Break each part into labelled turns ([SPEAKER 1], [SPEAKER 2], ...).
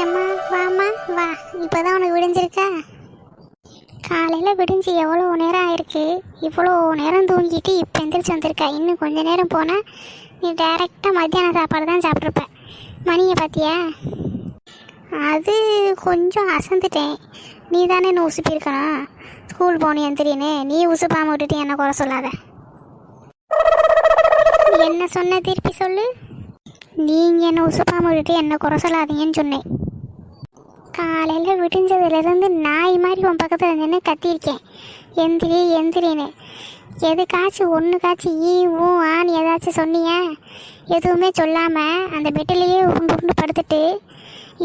[SPEAKER 1] ஏம்மா வாம்மா வா. இப்போதான் உனக்கு விடிஞ்சிருக்கா? காலையில் விடிஞ்சு எவ்வளோ நேரம் ஆயிருக்கு. இவ்வளோ நேரம் தூங்கிட்டு இப்போ எந்திரிச்சு வந்திருக்கா. இன்னும் கொஞ்சம் நேரம் போனால் நீ டைரெக்டாக மத்தியான சாப்பாடு தான் சாப்பிட்ருப்ப. மணியை பார்த்தியா? அது கொஞ்சம் அசந்துட்டேன். நீ தானே என்ன உசுப்பியிருக்கணும். ஸ்கூல் போகணும் எந்திரின்னு நீ உசுப்பாமல் விட்டுட்டு என்ன குறை சொல்லாத. என்ன சொன்ன திருப்பி சொல்லு. நீங்கள் என்ன உசுப்பாமல் விட்டுட்டு என்ன குறை சொல்லாதீங்கன்னு சொன்னேன். காலையில் விடிஞ்சதுலேருந்து நாய் மாதிரி உன் பக்கத்தில் நின்று கத்தியிருக்கேன், எந்திரி எந்திரின்னு. எதுக்காச்சும் ஒன்றுக்காச்சும் ஈ ஊ ஆன்னு ஏதாச்சும் சொன்னியா? எதுவுமே சொல்லாமல் அந்த பெட்டிலேயே உருண்டு படுத்துட்டு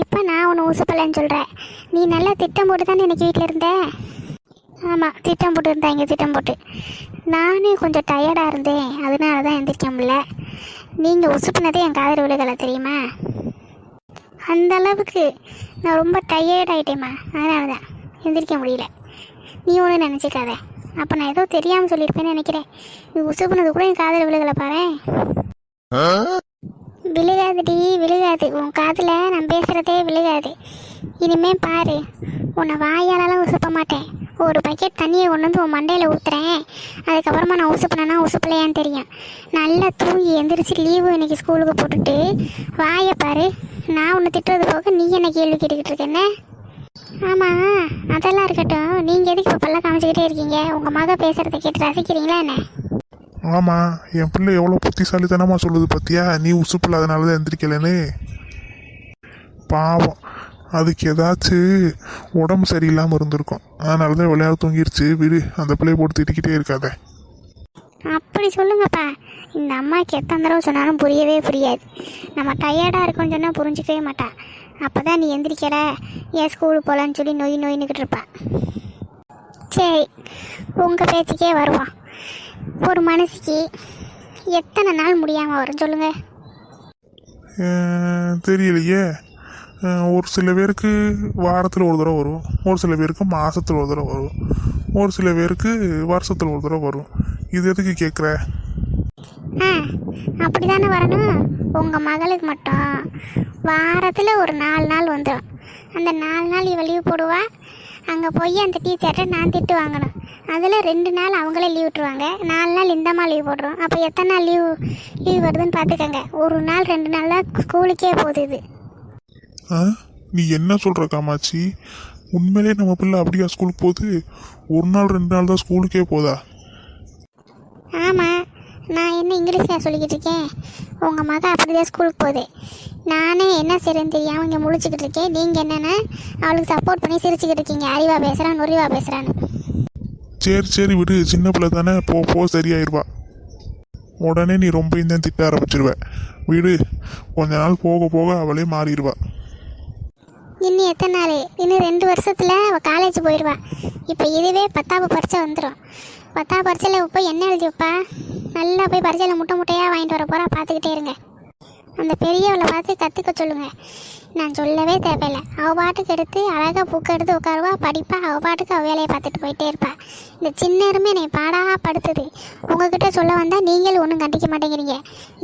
[SPEAKER 1] இப்போ நான் உன்னை உசுப்பலன்னு சொல்கிறேன். நீ நல்லா திட்டம் போட்டு தானே எனக்கு வீட்டில் இருந்த? ஆமாம், திட்டம் போட்டு இருந்தேன். இங்கே திட்டம் போட்டு நானே கொஞ்சம் டயர்டாக இருந்தேன், அதனால தான் எந்திரிக்க முடியல. நீங்கள் உசுப்புனதே என் காதல் விழுகலை தெரியுமா? அந்த அளவுக்கு நான் ரொம்ப டயர்ட் ஆகிட்டேம்மா, அதனால தான் எந்திரிக்க முடியல. நீ ஒன்றும் நினச்சிக்காத. அப்போ நான் ஏதோ தெரியாமல் சொல்லியிருப்பேன்னு நினைக்கிறேன். நீ உசுப்புனது கூட என் காதல் விழுகலை பாரு. விழுகாதுடி, விழுகாது. உன் காதில் நான் பேசுகிறதே விழுகாது. இனிமே பாரு, உன்னை வாயாலலாம் உசுப்ப மாட்டேன். ஒரு பக்கெட் தண்ணியை கொண்டு வந்து உன் மண்டையில் ஊற்றுறேன். அதுக்கப்புறமா நான் உசுப்பினேன்னா உசுப்பலையான்னு தெரியும். நல்லா தூங்கி எந்திரிச்சு லீவு இன்னைக்கு ஸ்கூலுக்கு போட்டுட்டு வாயை பாரு. நான் உன்னை திட்டுறது போக நீ என்ன கேள்வி கேட்டுக்கிட்டு இருக்கேன்னு. ஆமாம், அதெல்லாம் இருக்கட்டும். நீங்கள் எதுக்கு இப்போ பல்ல காமிச்சிக்கிட்டே இருக்கீங்க? உங்கள் மக பேசுகிறத கேட்டு ரசிக்கிறீங்களா என்ன?
[SPEAKER 2] ஆமாம், என் பிள்ளை எவ்வளோ புத்திசாலித்தனமாக சொல்லுது பார்த்தியா? நீ உசுப்பில் அதனால தான் எந்திரிக்கலன்னு. பாவம், அதுக்கு ஏதாச்சும் உடம்பு சரியில்லாமல் இருந்திருக்கும், அதனால தான் விளையாட தூங்கிருச்சு. விடு, அந்த பிள்ளையை போட்டு திட்டிக்கிட்டே இருக்காத.
[SPEAKER 1] அப்படி சொல்லுங்கப்பா. இந்த அம்மாவுக்கு எத்தனை தடவை சொன்னாலும் புரியவே புரியாது. நம்ம டயர்டாக இருக்கோன்னு சொன்னால் புரிஞ்சிக்கவே மாட்டா. அப்போ தான் நீ எந்திரிக்கல, ஏன் ஸ்கூலுக்கு போகலான்னு சொல்லி நொய் நொய்னுக்கிட்டு இருப்பா. சரி, உங்கள் பேச்சுக்கே வருவோம். ஒரு மனசுக்கு எத்தனை நாள் முடியாமல் வரும் சொல்லுங்கள்?
[SPEAKER 2] தெரியலையே. ஒரு சில பேருக்கு வாரத்தில் ஒரு தடவை வரும், ஒரு சில பேருக்கு மாதத்தில் ஒரு தடவை வரும், ஒரு சில பேருக்கு வருஷத்தில் ஒரு தடவை வரும். இது எதுக்கு கேட்குற?
[SPEAKER 1] அப்படி தானே வரணும். உங்கள் மகளுக்கு மட்டும் வாரத்தில் ஒரு 4 நாள் வந்துடும். அந்த 4 நாள் இவள் லீவ் போடுவா. அங்கே போய் அந்த டீச்சர்கிட்ட நான் திட்டு வாங்கணும். அதில் 2 நாள் அவங்களே லீவ் விட்டுருவாங்க. 4 நாள் இந்தம்மா லீவ் போடுறோம். அப்போ எத்தனை நாள் லீவ் வருதுன்னு பார்த்துக்கங்க. ஒரு நாள் 2 நாள் தான் ஸ்கூலுக்கே போகுது இது.
[SPEAKER 2] நீ என்ன சொல்கிற காமாட்சி? உண்மையிலே நம்ம பிள்ளை அப்படியா ஸ்கூலுக்கு போகுது? ஒரு நாள் 2 நாள் தான் ஸ்கூலுக்கே போதா?
[SPEAKER 1] ஆமாம், நான் என்ன இங்கிலீஷில் சொல்லிக்கிட்டு இருக்கேன்? உங்கள் மகன் அப்படிதான் ஸ்கூலுக்கு போகுது. நானே என்ன செய்யறேன்னு தெரியாமல் இங்கே முழிச்சிக்கிட்டு இருக்கேன். நீங்கள் என்னென்னா அவளுக்கு சப்போர்ட் பண்ணி சிரிச்சுக்கிட்டு இருக்கீங்க. அறிவா பேசுகிறான், நொறிவா பேசுகிறான்னு.
[SPEAKER 2] சரி சரி விடு, சின்ன பிள்ளை தானே, போ சரியாயிருவா. உடனே நீ ரொம்ப இந்த திட்ட ஆரம்பிச்சிருவ. விடு, கொஞ்ச நாள் போக போக அவளே மாறிடுவா.
[SPEAKER 1] இன்னும் எத்தனை நாள்? இன்னும் 2 வருஷத்தில் அவள் காலேஜ் போயிடுவா. இப்போ இதுவே 10ஆம் பரீட்சை வந்துடும். 10ஆம் பரீட்சையில் போய் என்ன எழுதி வைப்பா? நல்லா போய் பரீட்சையில் முட்டையாக வாங்கிட்டு வர போகிறா. பார்த்துக்கிட்டே இருங்க. அந்த பெரியவளை பார்த்து கற்றுக்க சொல்லுங்கள். நான் சொல்லவே தேவையில்லை. அவள் பாட்டுக்கு எடுத்து அழகாக புக்கை எடுத்து உட்காருவா, படிப்பா. அவள் பாட்டுக்கு அவள் வேலையை பார்த்துட்டு போயிட்டே இருப்பா. இந்த சின்னருமே என்னை பாடாக படுத்துது. உங்ககிட்ட சொல்ல வந்தால் நீங்களும் ஒன்றும் கண்டிக்க மாட்டேங்கிறீங்க.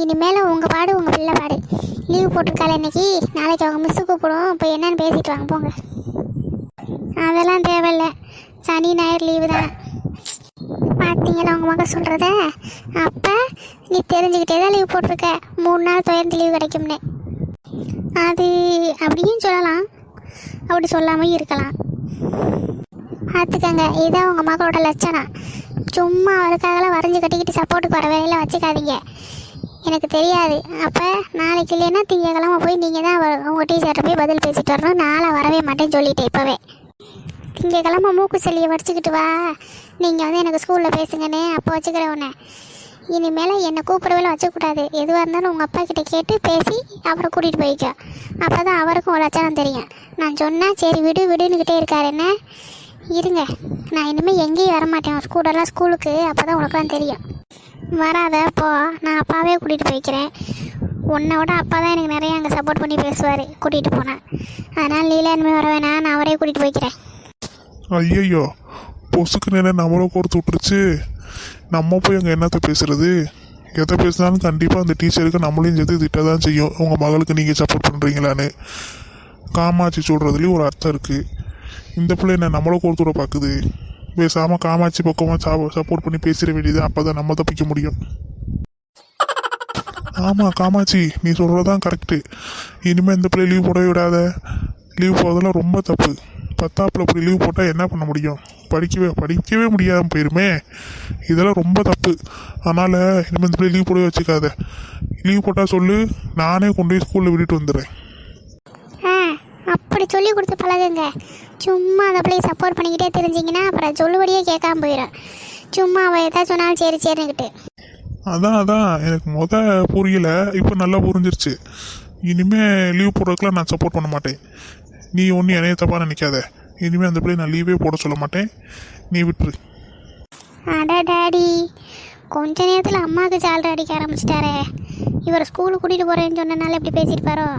[SPEAKER 1] இனிமேல் உங்கள் பாடு உங்கள் பிள்ளை பாடு. லீவு போட்டிருக்காள் இன்னைக்கு, நாளைக்கு அவங்க மிஸ்ஸு கூப்பிடுவோம். இப்போ என்னென்னு பேசிட்டு வாங்க போங்க. அதெல்லாம் தேவையில்லை, சனி ஞாயிறு லீவு தான். பார்த்தீங்களா உங்கள் மகன் சொல்கிறத? அப்போ நீ தெரிஞ்சுக்கிட்டே தான் லீவ் போட்டிருக்க. 3 நாள் தொடர்ந்து லீவு கிடைக்கும்னு. அது அப்படியும் சொல்லலாம், அப்படி சொல்லாமல் இருக்கலாம். பார்த்துக்கங்க, இதான் உங்கள் மகளோட லட்சணம். சும்மா அவருக்காகலாம் வரைஞ்சி கட்டிக்கிட்டு சப்போர்ட்டுக்கு வர வேலையில் வச்சுக்காதீங்க. எனக்கு தெரியாது. அப்போ நாளைக்கு இல்லைன்னா திங்கக்கிழமை போய் நீங்கள் தான் உங்கள் டீச்சர்கிட்ட போய் பதில் பேசிட்டு வரணும். நாளை வரவே மாட்டேன்னு சொல்லிட்டேன் இப்போவே. திங்கக்கிழமை மூக்கு சளியை வடிச்சுக்கிட்டு வா. நீங்கள் வந்து எனக்கு ஸ்கூலில் பேசுங்கன்னு அப்போ வச்சுக்கிறேன் உன்னை. இனிமேல் என்னை கூப்பிடவே வச்சக்கூடாது. எதுவாக இருந்தாலும் உங்கள் அப்பா கிட்டே கேட்டு பேசி அப்புறம் கூட்டிகிட்டு போய்க்கோ. அப்போ தான் அவருக்கும் ஒரு லட்சணம் தெரியும். நான் சொன்னால் சரி விடு விடுன்னுக்கிட்டே இருக்காரு என்ன. இருங்க, நான் இனிமேல் எங்கேயும் வரமாட்டேன் ஸ்கூலுக்கு. அப்போ தான் உனக்குலாம் தெரியும். வராத போ, நான் அப்பாவே கூட்டிகிட்டு போய்க்கிறேன். உன்னோட அப்பா தான் எனக்கு நிறைய அங்கே சப்போர்ட் பண்ணி பேசுவார் கூட்டிகிட்டு போனேன். அதனால் நீல இனிமேல் வர வேணாம், நான் அவரே கூட்டிகிட்டு போய்க்கிறேன்.
[SPEAKER 2] ஐயோ, பொசுக்கு நேரம் நம்மளை கோர்த்து விட்டுருச்சு. நம்ம போய் அங்கே என்னத்தை பேசுறது? எதை பேசினாலும் கண்டிப்பாக அந்த டீச்சருக்கு நம்மளையும் சேர்த்து திட்ட தான் செய்யும். உங்கள் மகளுக்கு நீங்கள் சப்போர்ட் பண்ணுறீங்களான்னு காமாட்சி சொல்கிறதுலேயும் ஒரு அர்த்தம் இருக்குது. இந்த பிள்ளை என்ன நம்மளை கோர்த்துட பார்க்குது. பேசாமல் காமாட்சி பக்கமாக சப்போர்ட் பண்ணி பேசிட வேண்டியது, அப்போ தான் நம்ம தப்பிக்க முடியும். ஆமாம் காமாட்சி, நீ சொல்கிறதான் கரெக்டு. இனிமேல் இந்த பிள்ளை லீவ் போடவே விடாத. லீவ் போடுறதெல்லாம் ரொம்ப தப்பு. 10ஆப்பில் இப்படி லீவ் போட்டால் என்ன பண்ண முடியும்? படிக்கவே முடியாமல் போயிருமே. இதெல்லாம் ரொம்ப தப்பு. அதனால் இனிமேல் இந்த பிள்ளை லீவ் போடவே வச்சுக்காத. லீவ் போட்டால் சொல்லு, நானே கொண்டு போய் ஸ்கூலில் விட்டுட்டு வந்துடுறேன்.
[SPEAKER 1] அப்படி சொல்லி கொடுத்து பழகுங்க. சும்மா அதை பிள்ளை சப்போர்ட் பண்ணிக்கிட்டே தெரிஞ்சிங்கன்னா அப்புறம் சொல்லுபடியே கேட்காம போயிடும். சும்மா அவள் எதாவது சொன்னாலும் சரி சரின்னுக்கிட்டு.
[SPEAKER 2] அதான் எனக்கு புரியல, இப்போ நல்லா புரிஞ்சிருச்சு. இனிமேல் லீவ் போடுறதுக்குலாம் நான் சப்போர்ட் பண்ண மாட்டேன். நீ ஒன்றும் என்னைய தப்பாக நினைக்காத. இனிமேல் அந்த பிள்ளை நான் லீவே போட சொல்ல மாட்டேன், நீ விட்டுரு.
[SPEAKER 1] அடா டாடி, கொஞ்ச நேரத்தில் அம்மாவுக்கு ஜாலரை அடிக்க ஆரம்பிச்சிட்டாரே. இவர் ஸ்கூலுக்கு கூட்டிகிட்டு போகிறேன்னு சொன்னனால எப்படி பேசியிருப்பாரோ.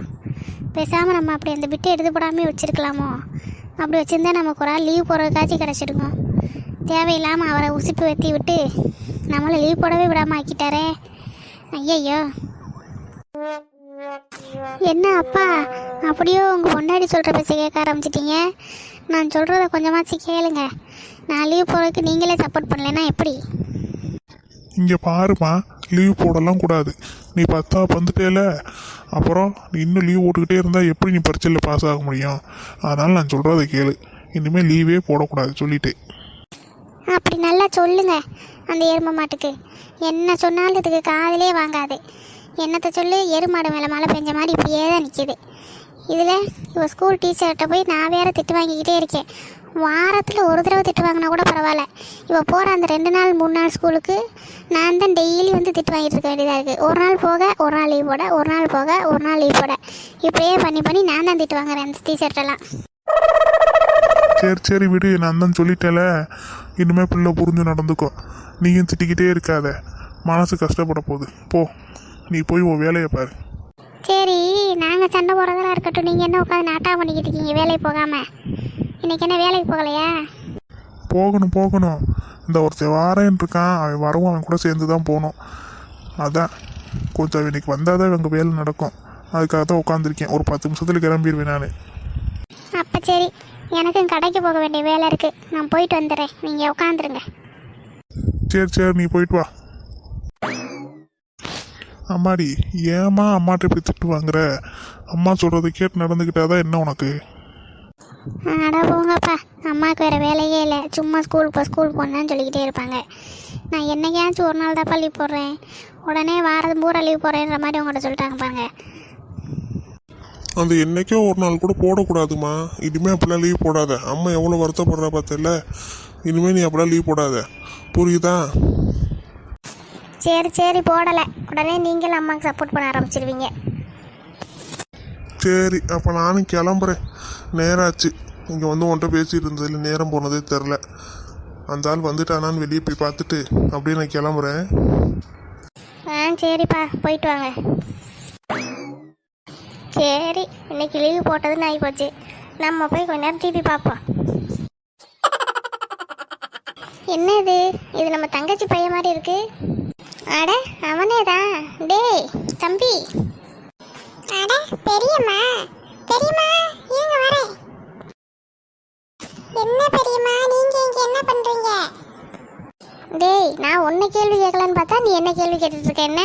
[SPEAKER 1] பேசாமல் நம்ம அப்படி அந்த பிட்டை எடுத்து போடாமே வச்சுருக்கலாமோ. அப்படி வச்சுருந்தா நமக்கு ஒரு ஆள் லீவ் போடுறதுக்காச்சும் கிடச்சிருக்கும். தேவையில்லாமல் அவரை உசுப்பி வெத்தி விட்டு நம்மளை லீவ் போடவே விடாமல் ஆக்கிட்டாரே. ஐயையோ, என்ன அப்பா அப்படியோ உங்கள் பொண்டாடி சொல்கிற பேச்சை கேட்க ஆரம்பிச்சிட்டிங்க. நான் சொல்கிறத கொஞ்சமாச்சு கேளுங்க. நான் லீவ் போடுறதுக்கு நீங்களே சப்போர்ட் பண்ணலைன்னா எப்படி?
[SPEAKER 2] இங்கே பாருமா, லீவ் போடலாம் கூடாது. நீ 10ஆப் வந்துட்டேல, அப்புறம் நீ இன்னும் லீவ் போட்டுக்கிட்டே இருந்தால் எப்படி நீ பரீட்சையில் பாஸ் ஆக முடியும்? அதனால் நான் சொல்கிறத கேளு. இனிமேல் லீவே போடக்கூடாது சொல்லிட்டு.
[SPEAKER 1] அப்படி நல்லா சொல்லுங்க. அந்த எருமை மாட்டுக்கு என்ன சொன்னாலும் இதுக்கு காதிலே வாங்காது. என்னத்தை சொல்லு, எருமாடு மேலே மழை பெஞ்ச மாதிரி இப்படியே தான் நிற்கிது. இதில் இவள் ஸ்கூல் டீச்சர்கிட்ட போய் நான் வேறு திட்டு வாங்கிக்கிட்டே இருக்கேன். வாரத்தில் ஒரு தடவை திட்டு வாங்கினா கூட பரவாயில்ல. இவள் போகிற அந்த 2 நாள் 3 நாள் ஸ்கூலுக்கு நான் தான் டெய்லி வந்து திட்டு வாங்கிட்டு இருக்க வேண்டியதாக இருக்குது. ஒரு நாள் போக ஒரு நாள் லீவ் போட, ஒரு நாள் போக ஒரு நாள் லீவ் போட, இப்படியே பண்ணி நான் தான் திட்டு வாங்குறேன் அந்த டீச்சர்ட்டெல்லாம்.
[SPEAKER 2] சரி விடு, நான் தான் சொல்லிட்டேல. இனிமேல் பிள்ளை புரிஞ்சு நடந்துக்கோ. நீயும் திட்டிக்கிட்டே இருக்காத, மனசு கஷ்டப்பட போகுது. போ, நீ போய் உன் வேலையை பாரு.
[SPEAKER 1] சரி, நாங்கள் சண்டை போடுறதெல்லாம் இருக்கட்டும். நீங்கள் என்ன உட்காந்து நாட்டா பண்ணிக்கிட்டு இருக்கீங்க வேலைக்கு போகாமல்? இன்றைக்கி என்ன வேலைக்கு போகலையா?
[SPEAKER 2] போகணும். இந்த ஒருத்தர் வாரேன்னு இருக்கான், அவன் வரவும் அவன் கூட சேர்ந்து தான் போகணும். அதான் கொஞ்சம் இன்னைக்கு வந்தால் தான் இவங்க வேலை நடக்கும். அதுக்காக தான் உட்காந்துருக்கேன். ஒரு 10 நிமிஷத்தில் கிளம்பிடுவேன் நான்.
[SPEAKER 1] அப்போ சரி, எனக்கும் கடைக்கு போக வேண்டிய வேலை இருக்குது. நான் போயிட்டு வந்துடுறேன், நீங்கள் உட்காந்துருங்க.
[SPEAKER 2] சரி நீ போயிட்டு வா. அம்மாடி, ஏம்மா அம்மாட்ட இப்படி திட்டு வாங்குற? அம்மா சொல்கிறத கேட்டு நடந்துக்கிட்டாதான் என்ன உனக்கு?
[SPEAKER 1] அட போங்கப்பா, அம்மாவுக்கு வேறு வேலையே இல்லை. சும்மா ஸ்கூல் போன்னு சொல்லிக்கிட்டே இருப்பாங்க. நான் என்னைக்காச்சும் ஒரு நாள் தான் லீவ் போடுறேன், உடனே வாரம் பூரா லீவ் போடுறேன்ற மாதிரி உங்கள்கிட்ட சொல்லிட்டாங்க பாருங்க.
[SPEAKER 2] அந்த என்னைக்கோ ஒரு நாள் கூட போடக்கூடாதுமா. இனிமேல் அப்படிலாம் லீவ் போடாத. அம்மா எவ்வளோ வருத்தப்படுறா பார்த்தல. இனிமேல் நீ அப்படிலாம் லீவ் போடாத, புரியுதா?
[SPEAKER 1] சரி போடலை, உடனே நீங்களும் அம்மாவுக்கு சப்போர்ட் பண்ண ஆரம்பிச்சிருவீங்க.
[SPEAKER 2] சரி, அப்போ நானும் கிளம்புறேன். நேராச்சு. இங்கே வந்து உன்கிட்ட பேசிகிட்டு இருந்ததில் நேரம் போனதே தெரில. அந்த ஆள் வந்துட்டானான்னு வெளியே போய் பார்த்துட்டு அப்படியே நான் கிளம்புறேன்.
[SPEAKER 1] சரிப்பா, போயிட்டு வாங்க. சரி, இன்னைக்கு லீவு போட்டதுன்னு ஆகி போச்சு. நம்ம போய் கொஞ்ச நேரம் டிவி பார்ப்போம். என்ன இது நம்ம தங்கச்சி பையன் மாதிரி இருக்கு. அட அவனே தான். டேய் தம்பி. அட பெரியம்மா இருங்க வரேன். என்ன பெரியம்மா, நீங்க இங்க என்ன பண்றீங்க? டேய், நான் உன்னை கேள்வி கேட்கலான்னு பார்த்தா நீ என்ன கேள்வி கேட்டுட்டு இருக்க? என்ன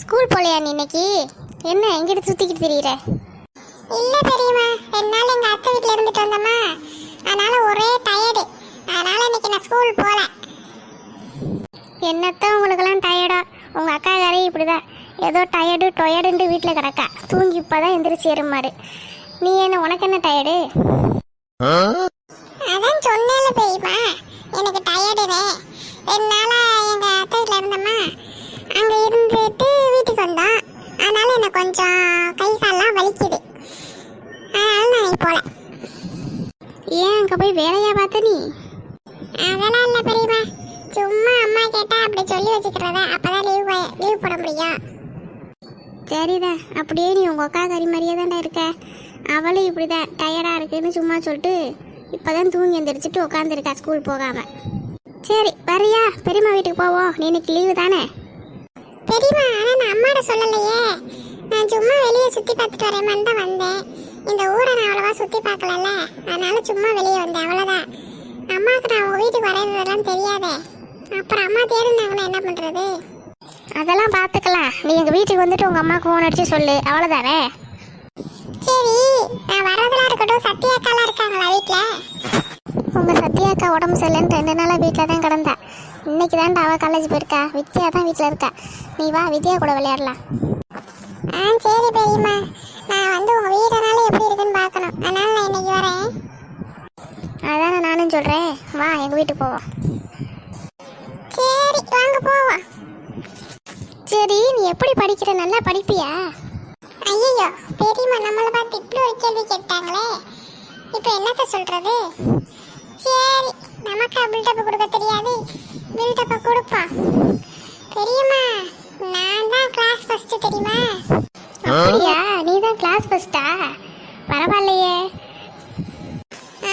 [SPEAKER 1] ஸ்கூல் போலையா நீ இன்னைக்கு? என்ன எங்கிட்ட சுத்திக்கிட்டு தெரியற? இல்ல பெரியம்மா, 2 நாள் எங்க அத்தை வீட்ல இருந்துட்டு வந்தம்மா, அதனால ஒரே டயர்டு. அதனால இன்னைக்கு நான் ஸ்கூல் போல. என்னத்தான் உங்களுக்கெல்லாம் டயர்டா? உங்க அக்காக்காரே இப்படிதான், ஏதோ டொயர்டுன்ட்டு வீட்டில் கிடக்கா. தூங்கி இப்பதான் எந்திரிச்சு எருமாடு. நீ என்ன, உனக்கு என்ன டயர்டு? அதான் சொன்னேன்ல பெரியம்மா, எனக்கு டயர்டுனே. 2 நாளா எங்க அத்தை வீட்டில் இருந்தம்மா, அங்கே இருந்துட்டு வீட்டுக்கு வந்தோம். அதனால எனக்கு கொஞ்சம் கை கால்லாம் வலிக்குது. அதனால நான் போல. ஏன் அங்கே போய் வேலையா பார்த்த நீ? அதெல்லாம் இல்லை பெரியம்மா, சும்மா அம்மா கேட்டா அப்படி சொல்லி வச்சுக்கிறதா. அப்பதான் லீவ் போட முடியும். சரிதான், அப்படியே நீ உங்கள் அக்கா கறி மாதிரியே தான்டா இருக்க. அவளும் இப்படிதான் டயர்டாக இருக்குன்னு சும்மா சொல்லிட்டு இப்போதான் தூங்கி எந்திரிச்சிட்டு உட்காந்துருக்கா ஸ்கூல் போகாமல். சரி வரியா, பெரியம்மா வீட்டுக்கு போவோம். நீ இன்னைக்கு லீவு தானே? பெரியம்மா, ஆனால் நான் அம்மாட்ட சொல்லலையே. நான் சும்மா வெளியே சுற்றி பார்த்துட்டு வரேன் தான் வந்தேன். இந்த ஊரை நான் அவ்வளோவா சுற்றி பார்க்கலல்ல, அதனால சும்மா வெளியே வந்தேன், அவ்வளோதான். அம்மாவுக்கு நான் உங்கள் வீட்டுக்கு வரதெல்லாம் தெரியாதே, அப்புறம் அம்மா தேடினாங்கன்னா என்ன பண்ணுறது? அதெல்லாம் பார்த்துக்கலாம். நீ எங்கள் வீட்டுக்கு வந்துட்டு உங்கள் அம்மாவுக்கு ஃபோன் அடித்து சொல்லு, அவ்வளோதானே? சரி, நான் வரதெல்லாம் இருக்கட்டும். சத்யாக்காலாம் இருக்காங்களா வீட்டில்? உங்கள் சத்யாக்கா உடம்பு சரியில்லைன்னு 2 நாளாக வீட்டில் தான் கிடந்தா. இன்னைக்கு தான்டா அவள் காலேஜ் போயிருக்கா. வித்யா தான் வீட்டில் இருக்கா. நீ வா, வித்யா கூட விளையாடலாம். சரி பெரியம்மா, நான் வந்து உங்கள் வீடனால எப்படி இருக்குன்னு பார்க்கணும், அதனால நான் இன்னைக்கு வரேன். அதானே நானும் சொல்கிறேன், வா எங்கள் வீட்டுக்கு போவோம். சரி வாங்க போவோம். சரி, நீ எப்படி படிக்கிற? நல்லா படிப்பியா? ஐயோ பெரியம்மா, நம்மளை பார்த்து இப்படி ஒரு கேள்வி கேட்டாங்களே, இப்போ என்னத்த சொல்கிறது? சரி, நமக்கு பில்டப் கொடுக்க தெரியாது, பில்டப்பை கொடுப்போம். பெரியம்மா, நான் தான் கிளாஸ் ஃபர்ஸ்ட் தெரியுமா? அப்படியா? நீ தான் கிளாஸ் ஃபர்ஸ்டா? பரவாயில்லையே.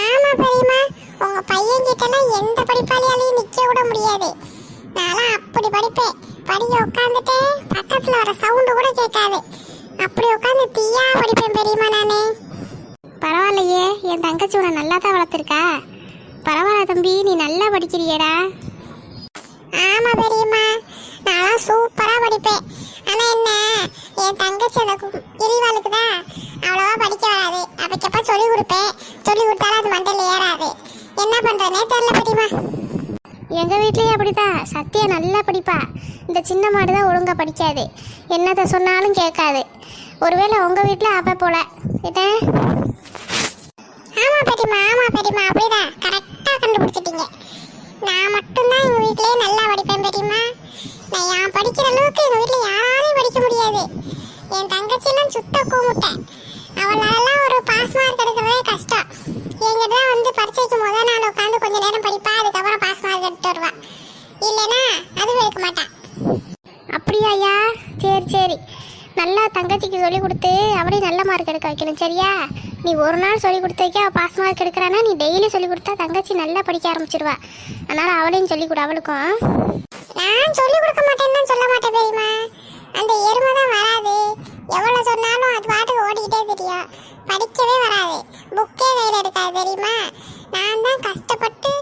[SPEAKER 1] ஆமா பெரியம்மா, உங்க பையன் கிட்டலாம் எந்த படிப்பாளியாலையும் நிக்க விட முடியாது. நான்லாம் அப்படி படிப்பேன். படிக்க உட்காந்துட்டேன், பக்கத்துல வர சவுண்டு கூட கேட்காது. அப்படி உட்காந்து தீயா படிப்பேன் பெரியம்மா நானு. பரவாயில்லையே, என் தங்கச்சி உன்னை நல்லா தான் வளர்த்துருக்கா. பரவாயில்ல தம்பி, நீ நல்லா படிக்கிறியடா. ஆமா பெரியம்மா, நான்லாம் சூப்பரா படிப்பேன். ஆனா என்ன, என் தங்கச்சி அந்த கிரிவாளுக்கு தான் அவ்வளவா படிக்க வராது. அப்பக்கப்ப சொல்லி கொடுப்பேன், சொல்லி கொடுத்தாலும் அது மண்டையில் ஏறாது. என்ன பண்றேனே தெரியல பெரியம்மா. எங்க வீட்லயே அப்படிதான். சத்யா நல்லா படிப்பா. இந்த சின்ன மாடு தான் ஒழுங்கா படிக்காது. என்னத்தை சொன்னாலும் கேட்காது. ஒருவேளை உங்க வீட்டில் அப்ப போல என்ன? ஆமா பெரியம்மா, ஆமா பெரியம்மா, அப்படிதான் கரெக்டா கண்டுபிடிச்சிட்டீங்க. நான் மட்டும்தான் எங்க வீட்லயே நல்லா படிப்பேன் பெரியம்மா. நான் ஏன் படிக்கிற அளவுக்கு எங்க வீட்டில் யாராலையும் படிக்க முடியாது. என் தங்கச்சியெல்லாம் சுத்த கூமுட்டேன். அவளாலலாம் ஒரு பாஸ் மார்க் எடுக்கிறதே கஷ்டம். எங்கிட்ட வந்து பரீட்சைக்கு முதல் நாள் உட்காந்து கொஞ்ச நேரம் படிப்பா, அதுக்கப்புறம் பாஸ் மார்க் எடுத்துட்டு வருவா. இல்லைன்னா அதுவும் எடுக்க மாட்டான். அப்படியா ஐயா? சரி சரி, நல்லா தங்கச்சிக்கு சொல்லி கொடுத்து அவளையும் நல்ல மார்க் எடுக்க வைக்கணும், சரியா? நீ ஒரு நாள் சொல்லி கொடுத்த வைக்க அவள் பாஸ் மார்க் எடுக்கிறான்னா, நீ டெய்லி சொல்லி கொடுத்தா தங்கச்சி நல்லா படிக்க ஆரம்பிச்சிருவா. அதனால அவளையும் சொல்லி கொடு. அவளுக்கும் நான் சொல்லி கொடுக்க மாட்டேன்னு சொல்ல மாட்டேன் பெரியம்மா. அந்த எருமை தான் வராது. எவ்வளோ சொன்னாலும் அது பாட்டுக்கு ஓடிக்கிட்டே தெரியும். படிக்கவே வராது, புக்கே கையில் எடுக்காது தெரியுமா? நான் தான் கஷ்டப்பட்டு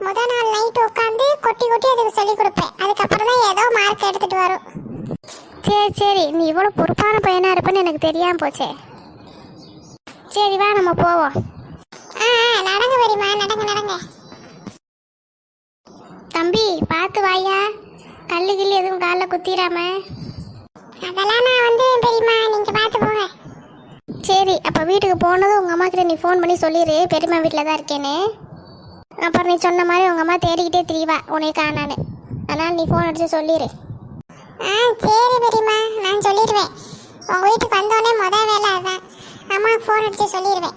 [SPEAKER 1] முதல் நாள் நைட்டு உட்காந்து கொட்டி கொட்டி அதுக்கு சொல்லி கொடுப்பேன். அதுக்கப்புறம் தான் ஏதோ மார்க் எடுத்துகிட்டு வரும். சரி சரி, நீ இவ்வளோ பொறுப்பான பையனாக இருப்பேன்னு எனக்கு தெரியாமல் போச்சே. சரி வா, நம்ம போவோம். நடங்க பெரியம்மா, நடங்க நடங்க. தம்பி பார்த்து வாயா, கல்லு கில்லு எதுவும் காலில் குத்திராம. அதெல்லாம் நான் வந்து பெரியம்மா, நீங்கள் பார்த்து போங்க. சரி, அப்போ வீட்டுக்கு போனதும் உங்கள் அம்மா கிட்ட நீ ஃபோன் பண்ணி சொல்லிடு, பெரியம்மா வீட்டில் தான் இருக்கேன்னு. அப்புறம் நீ சொன்ன மாதிரி உங்கள் அம்மா தேடிக்கிட்டே திரிவா உன்னை காணான்னு. அதனால் நீ ஃபோன் அடித்து சொல்லிடு. சரி பெரியம்மா, நான் சொல்லிடுவேன். உங்கள் வீட்டுக்கு வந்தோடனே மொதல் வேலை அதுதான், அம்மாவுக்கு ஃபோன் அடித்து சொல்லிடுவேன்.